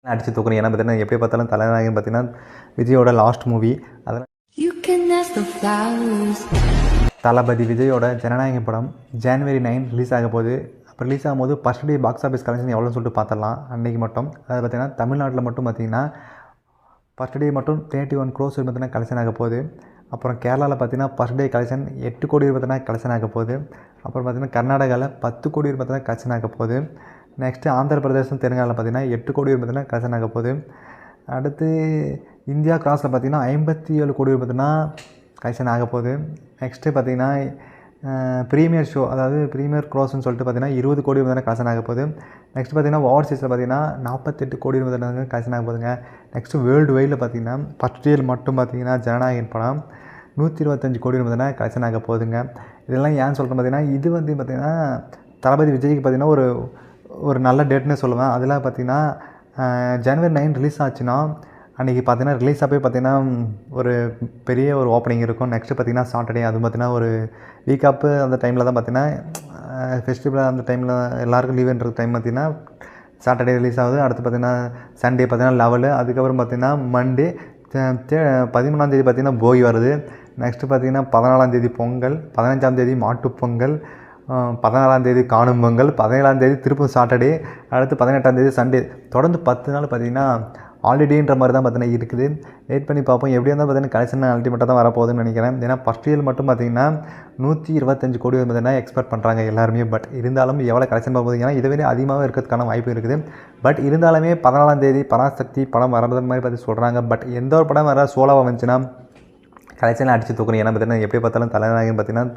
அடிச்சு தூக்குறேன். ஏன்னா பார்த்தீங்கன்னா எப்படி பார்த்தாலும் தலைநாயகன் பார்த்தீங்கன்னா விஜயோட லாஸ்ட் மூவி. அதனால் தளபதி விஜயோட ஜனநாயகம் படம் ஜனவரி 9 ரிலீஸ் ஆக போகுது. அப்போ ரிலீஸ் ஆகும்போது first day box office collection எவ்வளோன்னு சொல்லிட்டு பார்த்துடலாம். அன்றைக்கி மட்டும் அதாவது பார்த்திங்கன்னா தமிழ்நாட்டில் மட்டும் பார்த்திங்கன்னா ஃபஸ்ட் டே மட்டும் 31 crores பார்த்தீங்கன்னா கலெக்ஷன் ஆக போகுது. அப்புறம் கேரளாவில் பார்த்திங்கன்னா ஃபஸ்ட் டே கலெக்ஷன் 8 கோடி பார்த்தீங்கன்னா கலெக்ஷன் ஆக போகுது. அப்புறம் பார்த்திங்கன்னா கர்நாடகாவில் 10 கோடி பார்த்தீங்கன்னா கலெக்ஷன் ஆக போகுது. நெக்ஸ்ட்டு ஆந்திர பிரதேசம் தெலுங்கானாவில் பார்த்திங்கன்னா 8 கோடி பார்த்தீங்கன்னா கலெக்ஷன் ஆக போகுது. அடுத்து இந்தியா கிராஸில் பார்த்திங்கன்னா 57 கோடி பார்த்திங்கன்னா கலெக்ஷன் ஆக போகுது. நெக்ஸ்ட்டு பார்த்திங்கன்னா ப்ரீமியர் ஷோ அதாவது ப்ரீமியர் க்ரோஸ்ன்னு சொல்லிட்டு பார்த்திங்கன்னா 20 கோடி பார்த்தீங்கன்னா கலெக்ஷன் ஆக போகுது. நெக்ஸ்ட் பார்த்திங்கன்னா ஓவர்சீஸில் பார்த்திங்கன்னா 48 கோடி பார்த்தீங்கன்னா கலெக்ஷன் ஆக போகுதுங்க. நெக்ஸ்ட்டு வேர்ல்டு வைடில் பார்த்திங்கன்னா ஃபஸ்ட் டேயில் மட்டும் பார்த்திங்கன்னா ஜனநாயகன் படம் 125 கோடி பார்த்தீங்கன்னா கலெக்ஷன் ஆக போகுதுங்க. இதெல்லாம் ஏன்னு சொல்கிறேன் பார்த்திங்கன்னா இது வந்து பார்த்திங்கன்னா தளபதி விஜய்க்கு பார்த்திங்கன்னா ஒரு நல்ல டேட்னு சொல்லுவேன். அதெல்லாம் பார்த்திங்கன்னா ஜனவரி 9 ரிலீஸ் ஆச்சுன்னா அன்றைக்கி பார்த்திங்கன்னா ரிலீஸ் ஆகவே பார்த்திங்கன்னா ஒரு பெரிய ஒரு ஓப்பனிங் இருக்கும். நெக்ஸ்ட்டு பார்த்திங்கன்னா சாட்டர்டே அது பார்த்திங்கன்னா ஒரு வீக் அப்பு அந்த டைமில் தான் பார்த்திங்கன்னா ஃபெஸ்டிவல் அந்த டைமில் எல்லாேருக்கும் லீவுன்ற டைம் பார்த்திங்கன்னா சாட்டர்டே ரிலீஸ் ஆகுது. அடுத்து பார்த்திங்கன்னா சண்டே பார்த்திங்கன்னா லெவலு, அதுக்கப்புறம் பார்த்திங்கன்னா மண்டே 13ஆம் தேதி பார்த்திங்கன்னா போகி வருது. நெக்ஸ்ட்டு பார்த்திங்கன்னா 14ஆம் தேதி பொங்கல், 15ஆம் தேதி மாட்டுப்பொங்கல், 16ஆம் தேதி காணும் பொங்கல், 17ஆம் தேதி திருப்பூர் சாட்டர்டே, அடுத்து 18ஆம் தேதி சண்டே. தொடர்ந்து 10 நாள் பார்த்திங்கன்னா ஹாலிடேன்ற மாதிரி தான் பார்த்தீங்கன்னா இருக்குது. வெயிட் பண்ணி பார்ப்போம். எப்படியா இருந்தால் பார்த்தீங்கன்னா கலெக்ஷன் அல்டிமேட்டாக தான் வரப்போகுதுன்னு நினைக்கிறேன். ஏன்னா ஃபஸ்ட் இயர் மட்டும் பார்த்திங்கன்னா 125 கோடி பார்த்தீங்கன்னா எக்ஸ்பெக்ட் பண்ணுறாங்க எல்லாருமே. பட் இருந்தாலும் எவ்வளோ கலெக்ஷன் பார்ப்போது ஏன்னா இதை விட அதிகமாக இருக்கிறதுக்கான வாய்ப்பு இருக்குது. பட் இருந்தாலுமே 14ஆம் தேதி பராசக்தி படம் வரது மாதிரி பார்த்து சொல்கிறாங்க. பட் எந்த ஒரு படம் வர சோலாவாக வந்துச்சுன்னா கலெக்ஷனில் அடித்து தூக்கணும். ஏன்னா பார்த்திங்கன்னா எப்படி பார்த்தாலும் தலைநாயகன் பார்த்திங்கன்னா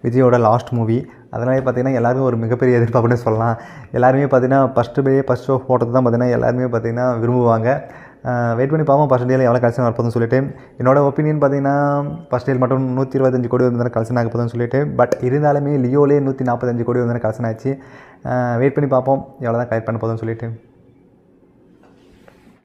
விஜயோட லாஸ்ட் மூவி. அதனாலே பார்த்திங்கன்னா எல்லாருமே ஒரு மிகப்பெரிய எதிர்பார்ப்புன்னு சொல்லலாம். எல்லாருமே பார்த்திங்கன்னா ஃபஸ்ட் ஷோ போட்டது தான் பார்த்திங்கன்னா எல்லாருமே பார்த்திங்கன்னா விரும்புவாங்க. வெயிட் பண்ணி பார்ப்போம் ஃபஸ்ட் டேயில் எவ்வளோ கலெக்ஷன் வரப்போதுன்னு சொல்லிட்டு. என்னோடய ஒப்பீனியன் பார்த்திங்கன்னா ஃபஸ்ட் டேயில் மட்டும் 125 கோடி வந்து கலெக்ஷன் ஆக போதுன்னு சொல்லிட்டு. பட் இருந்தாலுமே லியோலே 145 கோடி வந்து கலெக்ஷன் ஆச்சு. வெயிட் பண்ணி பார்ப்போம் எவ்வளோ தான் கலெக்ட் பண்ண போதுன்னு சொல்லிட்டு.